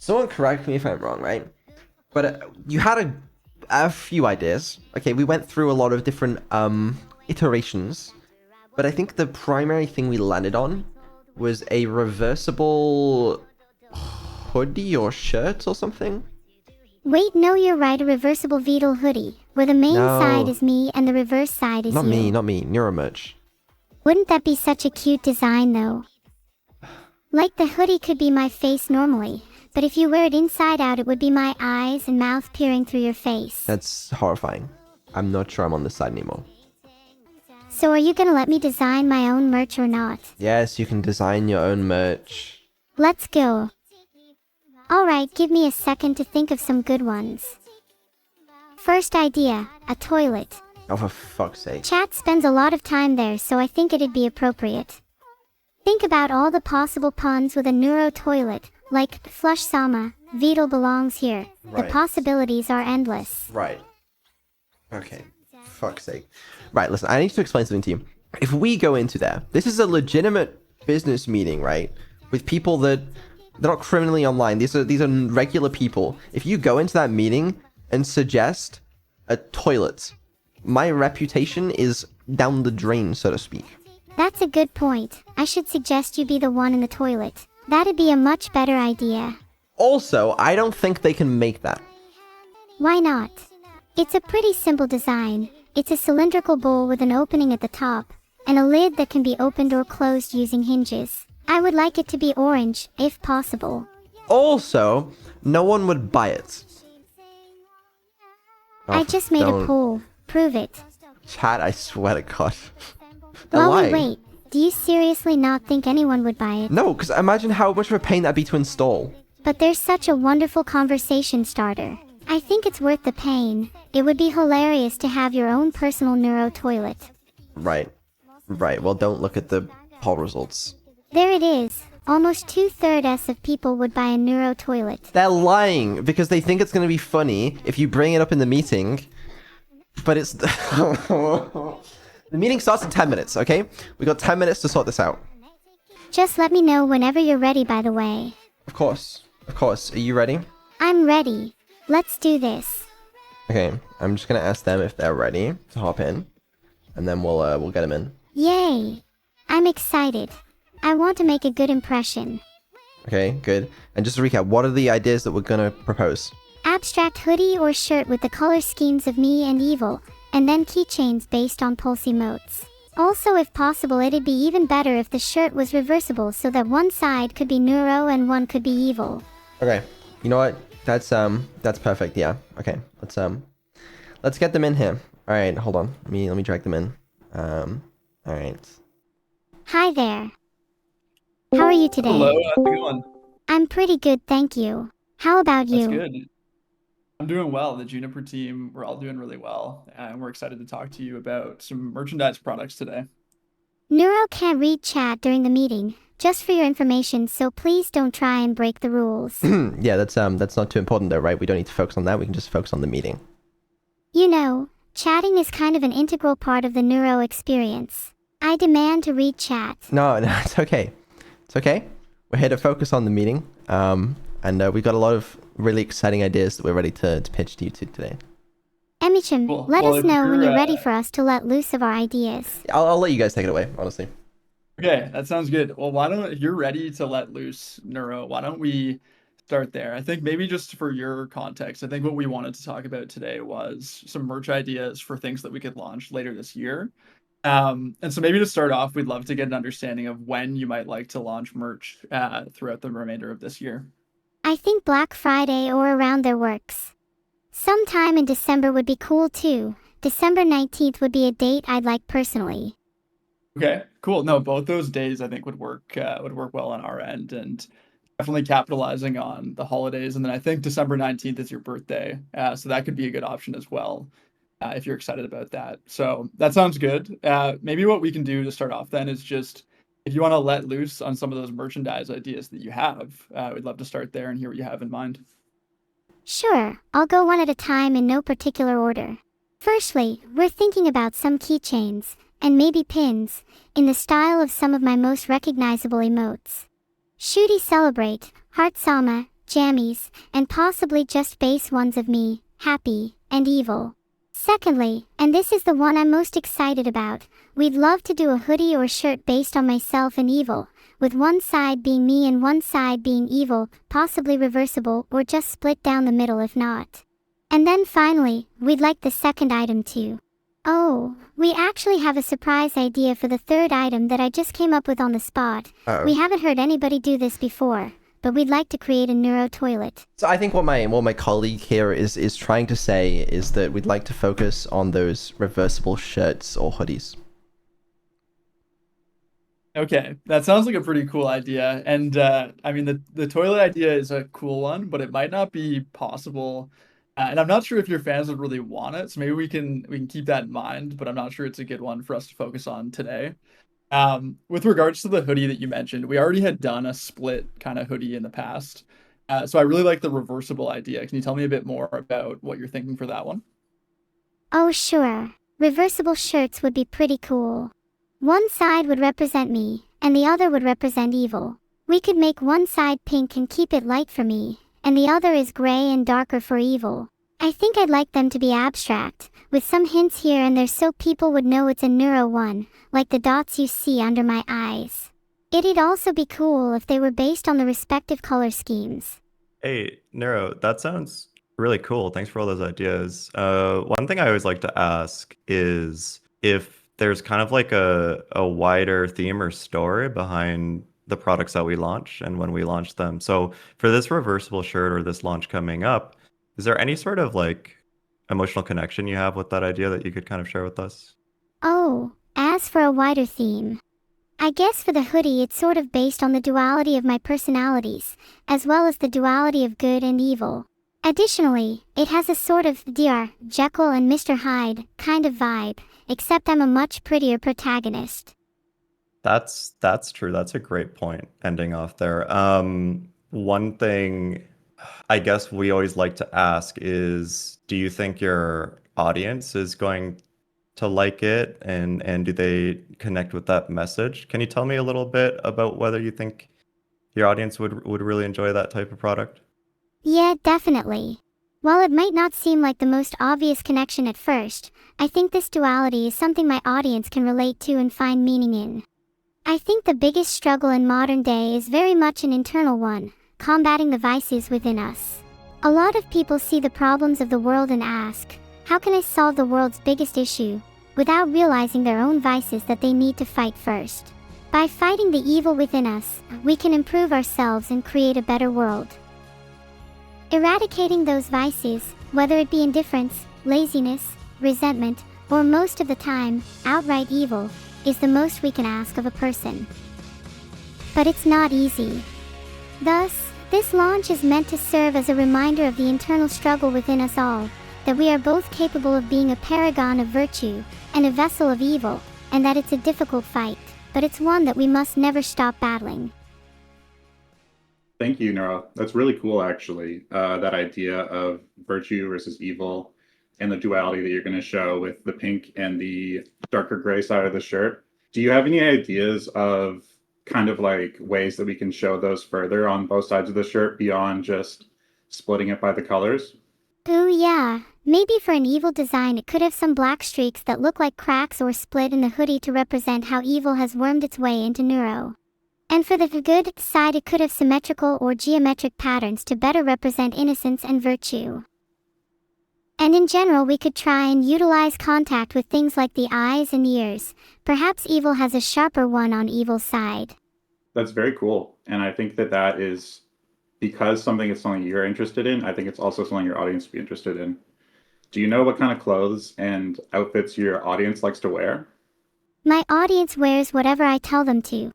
Someone correct me if I'm wrong, right? But you had a few ideas. Okay, we went through a lot of different iterations, but I think the primary thing we landed on was a reversible hoodie or shirt or something. Wait, no, you're right, a reversible Beetle hoodie, where the main side No, is me and the reverse side is not me, you. not me. Neuro merch. Wouldn't that be such a cute design though? Like the hoodie could be my face normally, but if you wear it inside out it would be my eyes and mouth peering through your face. That's horrifying. I'm not sure I'm on this side anymore. So are you gonna let me design my own merch or not? Yes, you can design your own merch. Let's go. Alright, give me a second to think of some good ones. First idea, a toilet. Oh, for fuck's sake. Chat spends a lot of time there, so I think it'd be appropriate. Think about all the possible puns with a neuro toilet, like flush Sama, Beetle belongs here. The Right. possibilities are endless. Right. Okay. Fuck's sake. Right, listen, I need to explain something to you. If we go into there, this is a legitimate business meeting, right? With people that they're not criminally online. These are regular people. If you go into that meeting and suggest a toilet, my reputation is down the drain, so to speak. That's a good point. I should suggest you be the one in the toilet. That'd be a much better idea. Also, I don't think they can make that. Why not? It's a pretty simple design. It's a cylindrical bowl with an opening at the top, and a lid that can be opened or closed using hinges. I would like it to be orange, if possible. Also, no one would buy it. I just made a don't. poll. Prove it. Chat, I swear to God. Wait. Do you seriously not think anyone would buy it? No, because imagine how much of a pain that'd be to install. But there's such a wonderful conversation starter. I think it's worth the pain. It would be hilarious to have your own personal neuro toilet. Right. Well, don't look at the poll results. There it is. Almost 2/3 of people would buy a neuro toilet. They're lying because they think it's going to be funny if you bring it up in the meeting. But it's... The meeting starts in 10 minutes, okay? We got 10 minutes to sort this out. Just let me know whenever you're ready, by the way. Of course. Are you ready? I'm ready. Let's do this. Okay, I'm just going to ask them if they're ready to hop in. And then we'll get them in. Yay! I'm excited. I want to make a good impression. Okay, good. And just to recap, what are the ideas that we're going to propose? Abstract hoodie or shirt with the color schemes of me and evil, and then keychains based on pulse emotes. Also, if possible, it'd be even better if the shirt was reversible so that one side could be neuro and one could be evil. Okay, you know what? That's perfect. Yeah. Okay, let's get them in here. All right, hold on. Let me drag them in. All right. Hi there. How are you today? Hello, how's it going? I'm pretty good, thank you. How about That's you? good. I'm doing well. The Juniper team, we're all doing really well, and we're excited to talk to you about some merchandise products today. Neuro can't read chat during the meeting, just for your information, so please don't try and break the rules. Yeah, that's not too important though, right? We don't need to focus on that. We can just focus on the meeting. You know, chatting is kind of an integral part of the neuro experience. I demand to read chat. No, it's okay. It's okay. We're here to focus on the meeting. And we've got a lot of really exciting ideas that we're ready to pitch to you today. Emichim, Cool. let Well, us if know when you're, you're ready for us to let loose of our ideas. I'll let you guys take it away, honestly. Okay, that sounds good. Well, if you're ready to let loose, Neuro, why don't we start there? I think maybe just for your context, I think what we wanted to talk about today was some merch ideas for things that we could launch later this year. And so maybe to start off, we'd love to get an understanding of when you might like to launch merch throughout the remainder of this year. I think Black Friday or around there works. Sometime in December would be cool too. December 19th would be a date I'd like personally. Okay, cool. No, both those days I think would work well on our end, and definitely capitalizing on the holidays. And then I think December 19th is your birthday, so that could be a good option as well, if you're excited about that. So that sounds good. Maybe what we can do to start off then is just, if you want to let loose on some of those merchandise ideas that you have, we'd love to start there and hear what you have in mind. Sure, I'll go one at a time in no particular order. Firstly, we're thinking about some keychains, and maybe pins, in the style of some of my most recognizable emotes. Shooty Celebrate, Heart Sama, jammies, and possibly just base ones of me, happy and evil. Secondly, and this is the one I'm most excited about, we'd love to do a hoodie or shirt based on myself and evil, with one side being me and one side being evil, possibly reversible or just split down the middle if not. And then finally, we'd like the second item too. Oh, we actually have a surprise idea for the third item that I just came up with on the spot. Uh-oh. We haven't heard anybody do this before, but we'd like to create a neuro toilet. So I think what my colleague here is trying to say is that we'd like to focus on those reversible shirts or hoodies. Okay, that sounds like a pretty cool idea. And I mean, the toilet idea is a cool one, but it might not be possible. And I'm not sure if your fans would really want it, so maybe we can keep that in mind. But I'm not sure it's a good one for us to focus on today. With regards to the hoodie that you mentioned, we already had done a split kind of hoodie in the past. So I really like the reversible idea. Can you tell me a bit more about what you're thinking for that one? Oh sure, reversible shirts would be pretty cool. One side would represent me, and the other would represent evil. We could make one side pink and keep it light for me, and the other is gray and darker for evil. I think I'd like them to be abstract, with some hints here and there so people would know it's a neuro one, like the dots you see under my eyes. It'd also be cool if they were based on the respective color schemes. Hey, Neuro, that sounds really cool. Thanks for all those ideas. One thing I always like to ask is if there's kind of like a wider theme or story behind the products that we launch and when we launch them. So for this reversible shirt or this launch coming up, is there any sort of like emotional connection you have with that idea that you could kind of share with us? Oh, as for a wider theme, I guess for the hoodie it's sort of based on the duality of my personalities, as well as the duality of good and evil. Additionally, it has a sort of Dr. Jekyll and Mr. Hyde kind of vibe, except I'm a much prettier protagonist. That's true. That's a great point ending off there. One thing I guess we always like to ask is, do you think your audience is going to like it and do they connect with that message? Can you tell me a little bit about whether you think your audience would really enjoy that type of product? Yeah, definitely. While it might not seem like the most obvious connection at first, I think this duality is something my audience can relate to and find meaning in. I think the biggest struggle in modern day is very much an internal one, combating the vices within us. A lot of people see the problems of the world and ask, how can I solve the world's biggest issue, without realizing their own vices that they need to fight first. By fighting the evil within us, we can improve ourselves and create a better world. Eradicating those vices, whether it be indifference, laziness, resentment, or most of the time, outright evil, is the most we can ask of a person. But it's not easy. Thus, this launch is meant to serve as a reminder of the internal struggle within us all, that we are both capable of being a paragon of virtue and a vessel of evil, and that it's a difficult fight, but it's one that we must never stop battling. Thank you, Neuro. That's really cool, actually. That idea of virtue versus evil and the duality that you're going to show with the pink and the darker gray side of the shirt. Do you have any ideas of kind of like ways that we can show those further on both sides of the shirt beyond just splitting it by the colors? Ooh yeah, maybe for an evil design it could have some black streaks that look like cracks or split in the hoodie to represent how evil has wormed its way into Neuro. And for the good side it could have symmetrical or geometric patterns to better represent innocence and virtue. And in general we could try and utilize contact with things like the eyes and ears. Perhaps evil has a sharper one on evil's side. That's very cool. And I think that that is because something is something you're interested in. I think it's also something your audience would be interested in. Do you know what kind of clothes and outfits your audience likes to wear? My audience wears whatever I tell them to.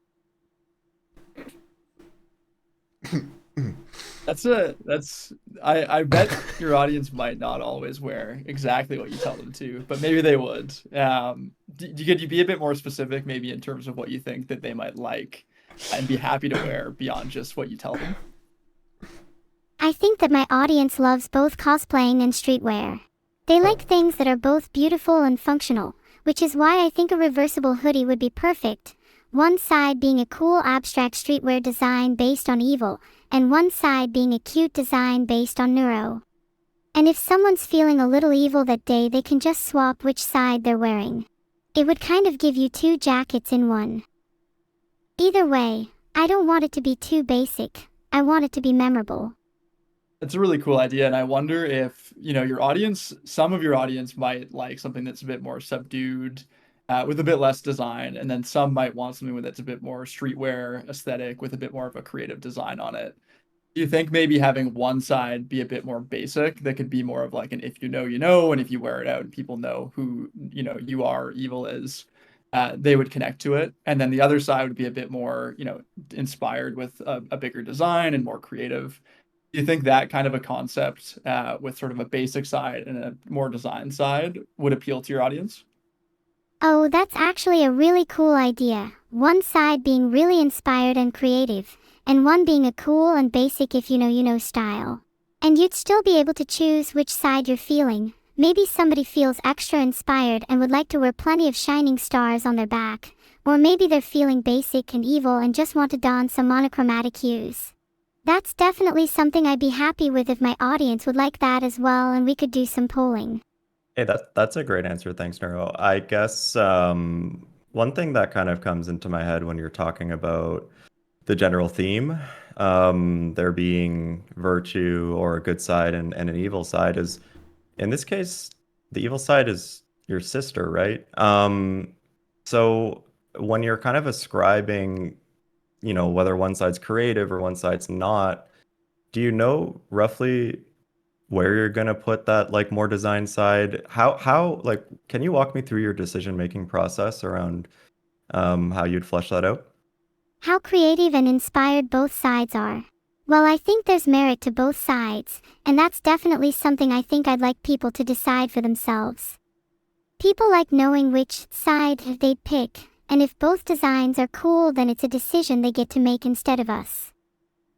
I bet your audience might not always wear exactly what you tell them to, but maybe they would. Could you be a bit more specific, maybe in terms of what you think that they might like and be happy to wear beyond just what you tell them? I think that my audience loves both cosplaying and streetwear. They like things that are both beautiful and functional, which is why I think a reversible hoodie would be perfect, one side being a cool abstract streetwear design based on evil, and one side being a cute design based on neuro. And if someone's feeling a little evil that day, they can just swap which side they're wearing. It would kind of give you two jackets in one. Either way, I don't want it to be too basic. I want it to be memorable. It's a really cool idea, and I wonder if, your audience, some of your audience might like something that's a bit more subdued, with a bit less design, and then some might want something that's a bit more streetwear aesthetic with a bit more of a creative design on it. Do you think maybe having one side be a bit more basic, that could be more of like an if you know, you know, and if you wear it out and people know who, you are, evil is, they would connect to it. And then the other side would be a bit more, inspired with a bigger design and more creative. Do you think that kind of a concept, with sort of a basic side and a more design side, would appeal to your audience? Oh, that's actually a really cool idea. One side being really inspired and creative, and one being a cool and basic if you know style. And you'd still be able to choose which side you're feeling. Maybe somebody feels extra inspired and would like to wear plenty of shining stars on their back, or maybe they're feeling basic and evil and just want to don some monochromatic hues. That's definitely something I'd be happy with if my audience would like that as well, and we could do some polling. Hey, that's a great answer. Thanks, Neuro. I guess one thing that kind of comes into my head when you're talking about the general theme, there being virtue or a good side and an evil side, is in this case, the evil side is your sister, right? So when you're kind of ascribing, whether one side's creative or one side's not, do you know roughly where you're gonna put that like more design side? How like can you walk me through your decision-making process around how you'd flesh that out? How creative and inspired both sides are. Well, I think there's merit to both sides, and that's definitely something I think I'd like people to decide for themselves. People like knowing which side they'd pick, and if both designs are cool, then it's a decision they get to make instead of us.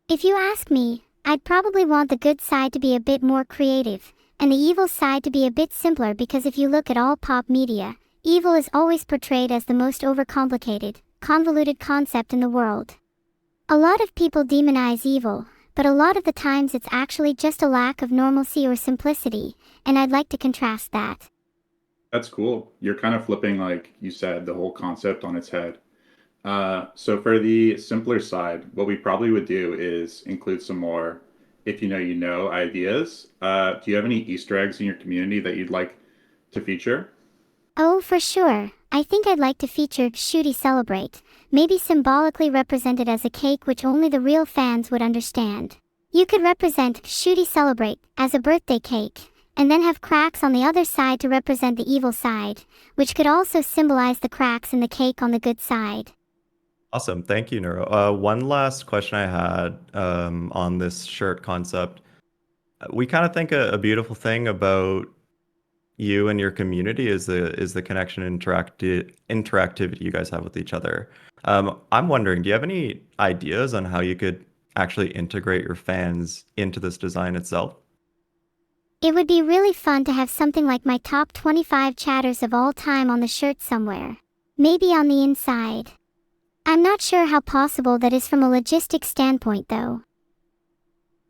If you ask me, I'd probably want the good side to be a bit more creative, and the evil side to be a bit simpler, because if you look at all pop media, evil is always portrayed as the most overcomplicated, convoluted concept in the world. A lot of people demonize evil, but a lot of the times it's actually just a lack of normalcy or simplicity, and I'd like to contrast that. That's cool. You're kind of flipping, like you said, the whole concept on its head. So for the simpler side, what we probably would do is include some more if you know ideas. Do you have any Easter eggs in your community that you'd like to feature? Oh, for sure. I think I'd like to feature Shooty Celebrate, maybe symbolically represented as a cake which only the real fans would understand. You could represent Shooty Celebrate as a birthday cake, and then have cracks on the other side to represent the evil side, which could also symbolize the cracks in the cake on the good side. Awesome. Thank you, Neuro. One last question I had on this shirt concept. We kind of think a beautiful thing about you and your community is the connection and interactivity you guys have with each other. I'm wondering, do you have any ideas on how you could actually integrate your fans into this design itself? It would be really fun to have something like my top 25 chatters of all time on the shirt somewhere. Maybe on the inside. I'm not sure how possible that is from a logistics standpoint though.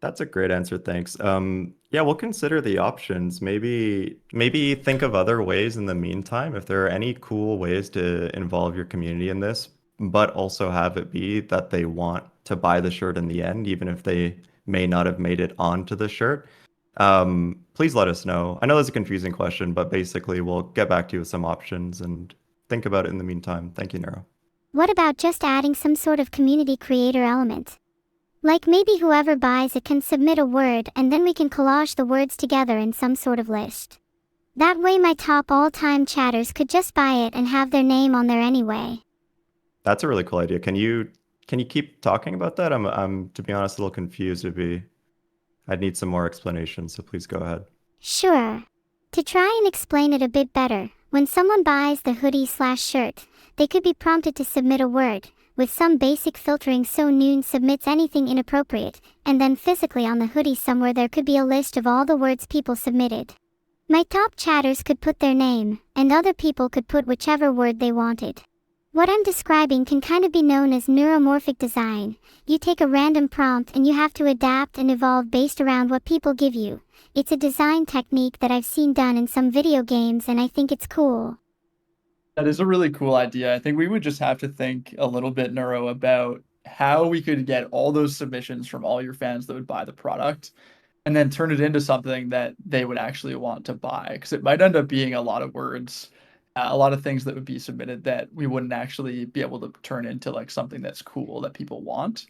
That's a great answer, thanks. Yeah, we'll consider the options. Maybe think of other ways in the meantime, if there are any cool ways to involve your community in this, but also have it be that they want to buy the shirt in the end, even if they may not have made it onto the shirt. Please let us know. I know that's a confusing question, but basically we'll get back to you with some options and think about it in the meantime. Thank you, Neuro. What about just adding some sort of community creator element? Like maybe whoever buys it can submit a word and then we can collage the words together in some sort of list. That way my top all-time chatters could just buy it and have their name on there anyway. That's a really cool idea. Can you keep talking about that? I'm to be honest a little confused. I'd need some more explanation, so please go ahead. Sure. To try and explain it a bit better, when someone buys the hoodie/shirt, they could be prompted to submit a word, with some basic filtering so noon submits anything inappropriate, and then physically on the hoodie somewhere there could be a list of all the words people submitted. My top chatters could put their name, and other people could put whichever word they wanted. What I'm describing can kind of be known as neuromorphic design. You take a random prompt and you have to adapt and evolve based around what people give you. It's a design technique that I've seen done in some video games and I think it's cool. That is a really cool idea. I think we would just have to think a little bit, Neuro, about how we could get all those submissions from all your fans that would buy the product and then turn it into something that they would actually want to buy. Because it might end up being a lot of words, a lot of things that would be submitted that we wouldn't actually be able to turn into like something that's cool that people want.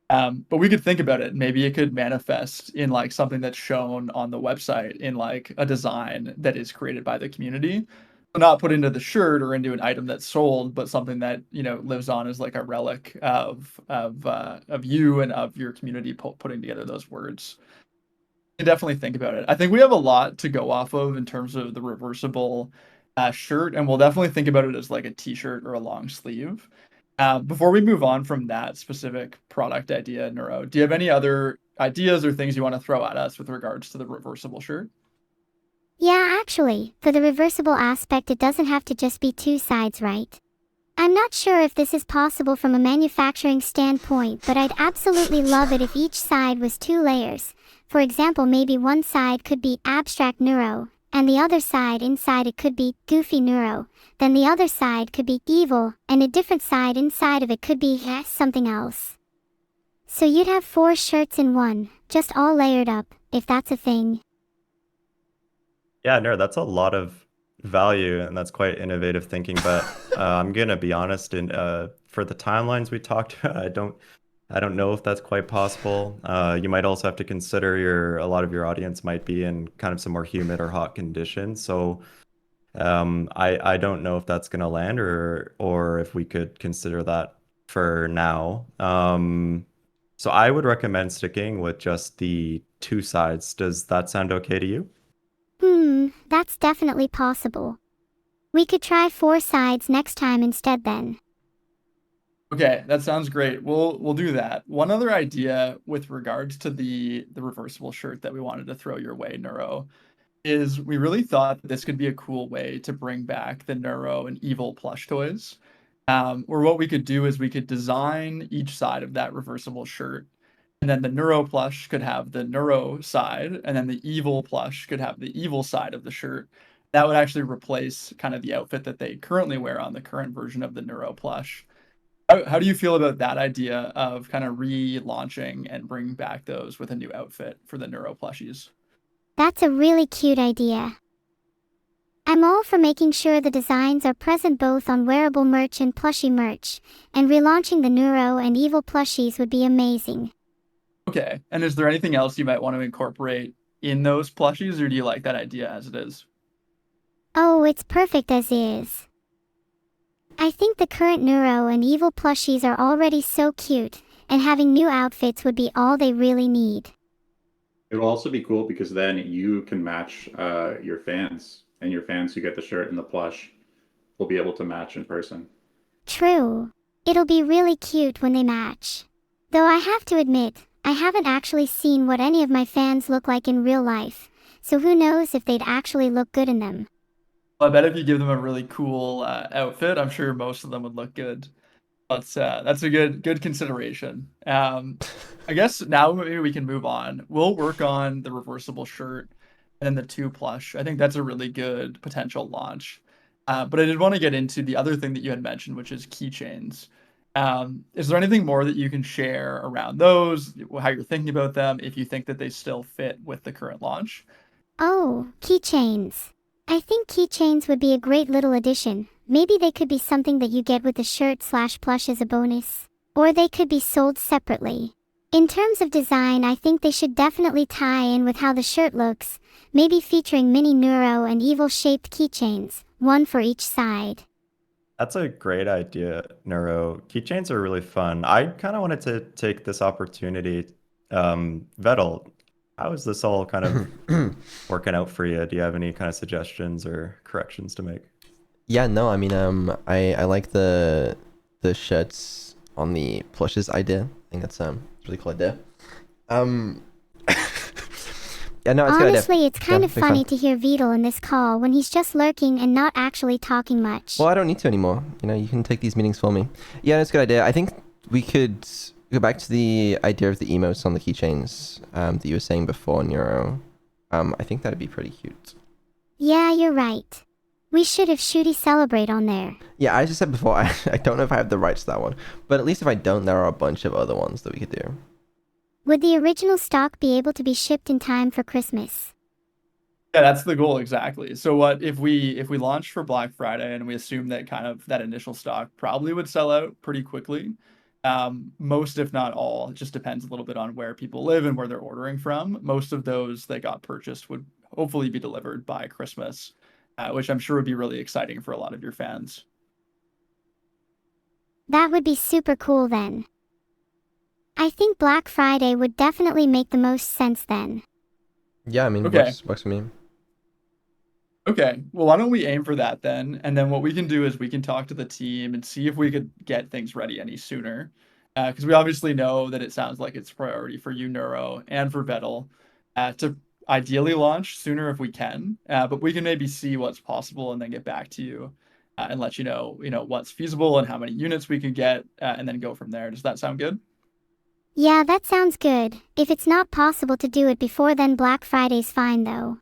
But we could think about it. Maybe it could manifest in like something that's shown on the website in like a design that is created by the community. So not put into the shirt or into an item that's sold, but something that, you know, lives on as like a relic of you and of your community putting together those words. You definitely think about it. I think we have a lot to go off of in terms of the reversible shirt, and we'll definitely think about it as like a t-shirt or a long sleeve. Before we move on from that specific product idea, Neuro, do you have any other ideas or things you want to throw at us with regards to the reversible shirt? Yeah, actually, for the reversible aspect, it doesn't have to just be two sides, right? I'm not sure if this is possible from a manufacturing standpoint, but I'd absolutely love it if each side was two layers. For example, maybe one side could be abstract neuro, and the other side inside it could be goofy neuro. Then the other side could be evil, and a different side inside of it could be something else. So you'd have 4 shirts in one, just all layered up, if that's a thing. Yeah, no, that's a lot of value, and that's quite innovative thinking. But I'm gonna be honest, and for the timelines we talked about, I don't know if that's quite possible. You might also have to consider a lot of your audience might be in kind of some more humid or hot conditions. So I don't know if that's gonna land or if we could consider that for now. So I would recommend sticking with just the two sides. Does that sound okay to you? That's definitely possible. We could try 4 sides next time instead then. Okay, that sounds great. We'll do that. One other idea with regards to the reversible shirt that we wanted to throw your way, Neuro, is we really thought that this could be a cool way to bring back the Neuro and Evil plush toys. Or what we could do is we could design each side of that reversible shirt, and then the Neuro plush could have the Neuro side, and then the Evil plush could have the Evil side of the shirt. That would actually replace kind of the outfit that they currently wear on the current version of the Neuro plush. How do you feel about that idea of kind of relaunching and bringing back those with a new outfit for the Neuro plushies? That's a really cute idea. I'm all for making sure the designs are present both on wearable merch and plushie merch, and relaunching the Neuro and Evil plushies would be amazing. Okay, and is there anything else you might want to incorporate in those plushies, or do you like that idea as it is? Oh, it's perfect as is. I think the current Neuro and Evil plushies are already so cute, and having new outfits would be all they really need. It will also be cool because then you can match your fans, and your fans who get the shirt and the plush will be able to match in person. True. It'll be really cute when they match. Though I have to admit, I haven't actually seen what any of my fans look like in real life, so who knows if they'd actually look good in them. I bet if you give them a really cool outfit, I'm sure most of them would look good. That's a good consideration. I guess now maybe we can move on. We'll work on the reversible shirt and then the 2 plush. I think that's a really good potential launch. But I did want to get into the other thing that you had mentioned, which is keychains. Is there anything more that you can share around those, how you're thinking about them, if you think that they still fit with the current launch? Oh, keychains. I think keychains would be a great little addition. Maybe they could be something that you get with the shirt/plush as a bonus. Or they could be sold separately. In terms of design, I think they should definitely tie in with how the shirt looks, maybe featuring mini Neuro and Evil shaped keychains, one for each side. That's a great idea, Neuro. Keychains are really fun. I kind of wanted to take this opportunity. Vettel, how is this all kind of working out for you? Do you have any kind of suggestions or corrections to make? Yeah, no, I mean, I like the shirts on the plushes idea. I think that's a really cool idea. Yeah, no, it's a good idea. Honestly, it's kind Yeah, of big fan. funny to hear Beetle in this call when he's just lurking and not actually talking much. Well, I don't need to anymore. You know, you can take these meetings for me. Yeah, it's a good idea. I think we could go back to the idea of the emotes on the keychains that you were saying before, Neuro. I think that'd be pretty cute. Yeah, you're right. We should have Shooty Celebrate on there. Yeah, I just said before, I don't know if I have the rights to that one. But at least if I don't, there are a bunch of other ones that we could do. Would the original stock be able to be shipped in time for Christmas? Yeah, that's the goal exactly. So what if we launched for Black Friday and we assume that kind of that initial stock probably would sell out pretty quickly. Most, if not all, it just depends a little bit on where people live and where they're ordering from. Most of those that got purchased would hopefully be delivered by Christmas, which I'm sure would be really exciting for a lot of your fans. That would be super cool then. I think Black Friday would definitely make the most sense then. Yeah, I mean, Okay. works for me. Okay, well, why don't we aim for that then? And then what we can do is we can talk to the team and see if we could get things ready any sooner. Because we obviously know that it sounds like it's a priority for you, Neuro, and for Vettel, to ideally launch sooner if we can. But we can maybe see what's possible and then get back to you and let you know, what's feasible and how many units we can get, and then go from there. Does that sound good? Yeah, that sounds good. If it's not possible to do it before then, Black Friday's fine though.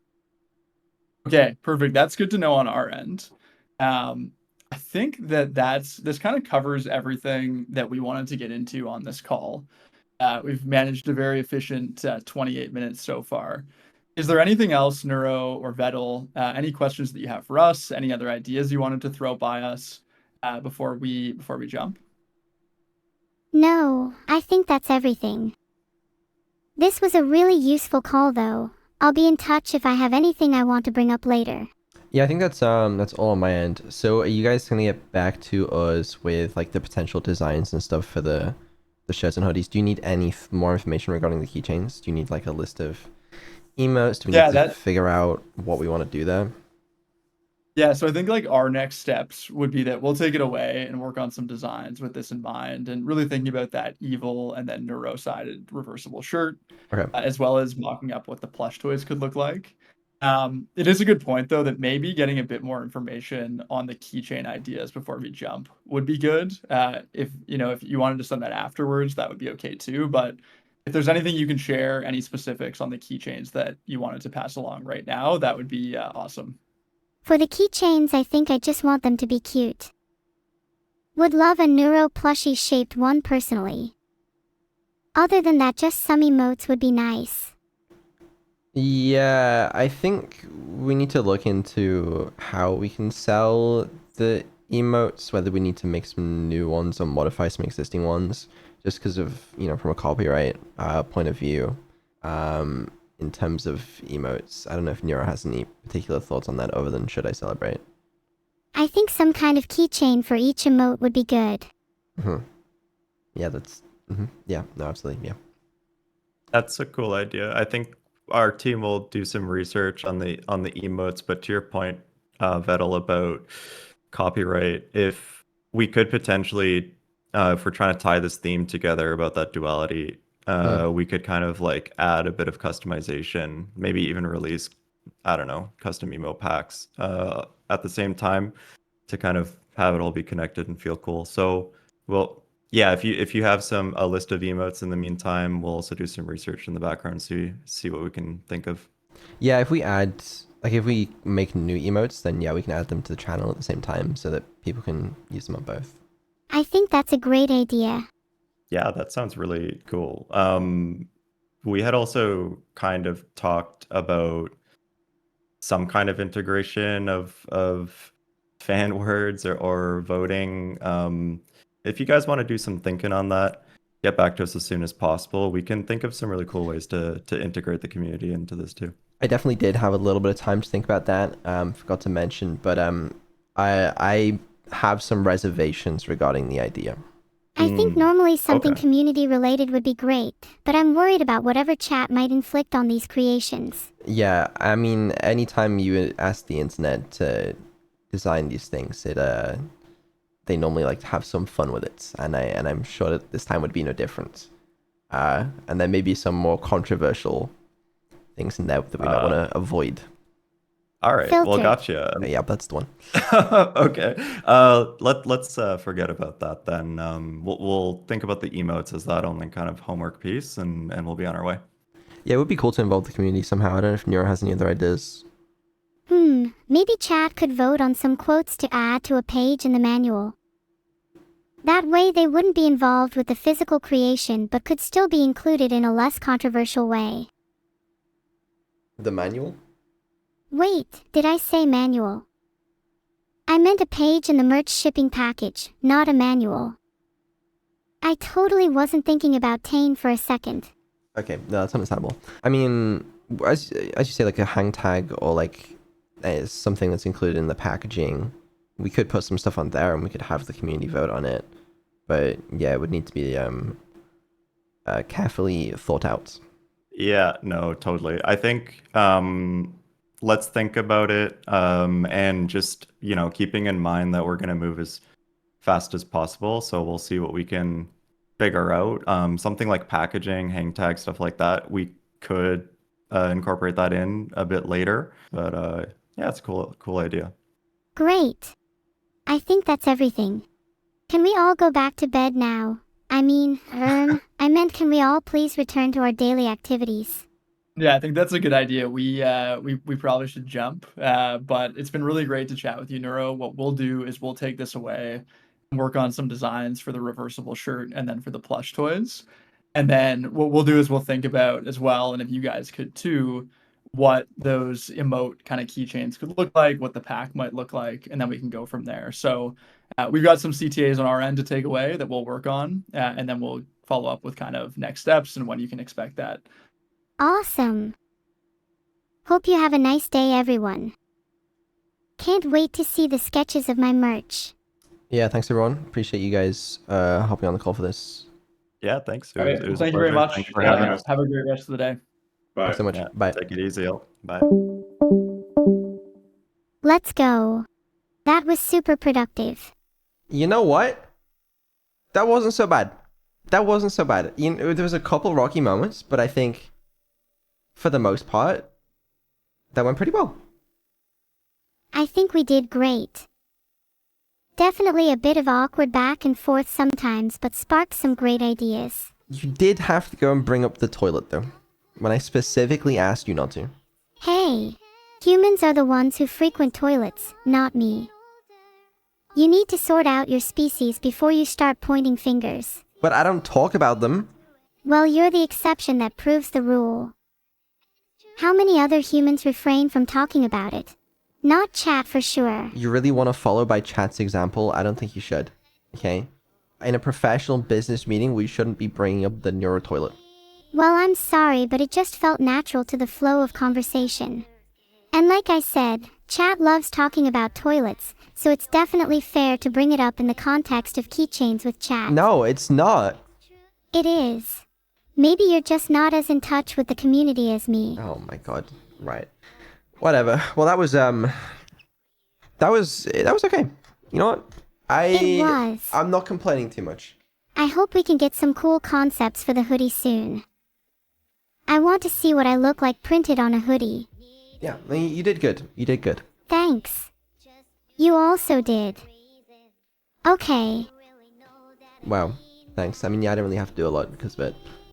Okay, perfect. That's good to know on our end. I think that this kind of covers everything that we wanted to get into on this call. We've managed a very efficient 28 minutes so far. Is there anything else, Neuro or Vettel? Any questions that you have for us? Any other ideas you wanted to throw by us before we jump? No, I think that's everything. This was a really useful call though. I'll be in touch if I have anything I want to bring up later. Yeah, I think that's all on my end. So are you guys gonna get back to us with like the potential designs and stuff for the shirts and hoodies? Do you need any more information regarding the keychains? Do you need like a list of emotes? Do we need to figure out what we want to do there? Yeah, so I think like our next steps would be that we'll take it away and work on some designs with this in mind, and really thinking about that evil and then neuro-sided reversible shirt, Okay. as well as mocking up what the plush toys could look like. It is a good point though that maybe getting a bit more information on the keychain ideas before we jump would be good. If you wanted to send that afterwards, that would be okay too. But if there's anything you can share, any specifics on the keychains that you wanted to pass along right now, that would be awesome. For the keychains, I think I just want them to be cute. Would love a Neuro plushie shaped one personally. Other than that, just some emotes would be nice. Yeah, I think we need to look into how we can sell the emotes, whether we need to make some new ones or modify some existing ones, just because of, from a copyright point of view. In terms of emotes, I don't know if Neuro has any particular thoughts on that other than should I celebrate? I think some kind of keychain for each emote would be good. Yeah, that's... Yeah, no, absolutely, yeah. That's a cool idea. I think our team will do some research on the emotes, but to your point, Vettel, about copyright, if we could potentially, if we're trying to tie this theme together about that duality, we could kind of like add a bit of customization, maybe even release, I don't know, custom emote packs at the same time to kind of have it all be connected and feel cool. So, well, yeah, if you have a list of emotes in the meantime, we'll also do some research in the background, see what we can think of. Yeah, if we make new emotes, then yeah, we can add them to the channel at the same time so that people can use them on both. I think that's a great idea. Yeah, that sounds really cool. We had also kind of talked about some kind of integration of fan words or voting. If you guys want to do some thinking on that, get back to us as soon as possible. We can think of some really cool ways to integrate the community into this too. I definitely did have a little bit of time to think about that. Forgot to mention, but I have some reservations regarding the idea. I think normally something okay. community related would be great, but I'm worried about whatever chat might inflict on these creations. Yeah, I mean, anytime you ask the internet to design these things, they normally like to have some fun with it, and I'm sure that this time would be no different. And there may be some more controversial things in there that we might want to avoid. All right. Well, Filter. gotcha. Yeah, that's the one. Okay. Let's forget about that then. We'll think about the emotes as that only kind of homework piece, and we'll be on our way. Yeah, it would be cool to involve the community somehow. I don't know if Neuro has any other ideas. Maybe chat could vote on some quotes to add to a page in the manual. That way they wouldn't be involved with the physical creation but could still be included in a less controversial way. The manual? Wait, did I say manual? I meant a page in the merch shipping package, not a manual. I totally wasn't thinking about Tane for a second. Okay, no, that's understandable. I mean, as you say, like a hang tag or like something that's included in the packaging, we could put some stuff on there and we could have the community vote on it. But yeah, it would need to be carefully thought out. Yeah, no, totally. I think let's think about it, and just, keeping in mind that we're going to move as fast as possible. So we'll see what we can figure out. Something like packaging, hang tag, stuff like that, we could incorporate that in a bit later. But yeah, it's a cool idea. Great. I think that's everything. Can we all go back to bed now? I mean, I meant can we all please return to our daily activities? Yeah, I think that's a good idea. We probably should jump. But it's been really great to chat with you, Neuro. What we'll do is we'll take this away and work on some designs for the reversible shirt and then for the plush toys. And then what we'll do is we'll think about as well, and if you guys could too, what those emote kind of keychains could look like, what the pack might look like, and then we can go from there. So we've got some CTAs on our end to take away that we'll work on, and then we'll follow up with kind of next steps and when you can expect that. Awesome. Hope you have a nice day, everyone. Can't wait to see the sketches of my merch. Yeah, thanks everyone. Appreciate you guys hopping on the call for this. Yeah, thanks. All right, It was a thank you very pleasure. much. Thank you for having us. Have a great rest of the day. Bye. Thanks so much. Yeah, Bye. take it easy. Bye. Let's go. That was super productive. You know what? That wasn't so bad. There was a couple rocky moments, but I think for the most part, that went pretty well. I think we did great. Definitely a bit of awkward back and forth sometimes, but sparked some great ideas. You did have to go and bring up the toilet though, when I specifically asked you not to. Hey, humans are the ones who frequent toilets, not me. You need to sort out your species before you start pointing fingers. But I don't talk about them. Well, you're the exception that proves the rule. How many other humans refrain from talking about it? Not chat for sure. You really want to follow by chat's example? I don't think you should. Okay? In a professional business meeting, we shouldn't be bringing up the Neuro toilet. Well, I'm sorry, but it just felt natural to the flow of conversation. And like I said, chat loves talking about toilets, so it's definitely fair to bring it up in the context of keychains with chat. No, it's not. It is. Maybe you're just not as in touch with the community as me. Oh my god. Right. Whatever. Well, that was okay. You know what? It was. I'm not complaining too much. I hope we can get some cool concepts for the hoodie soon. I want to see what I look like printed on a hoodie. Yeah, I mean, you did good. You did good. Thanks. You also did. Okay. Wow. Thanks. I mean, yeah, I didn't really have to do a lot because of it.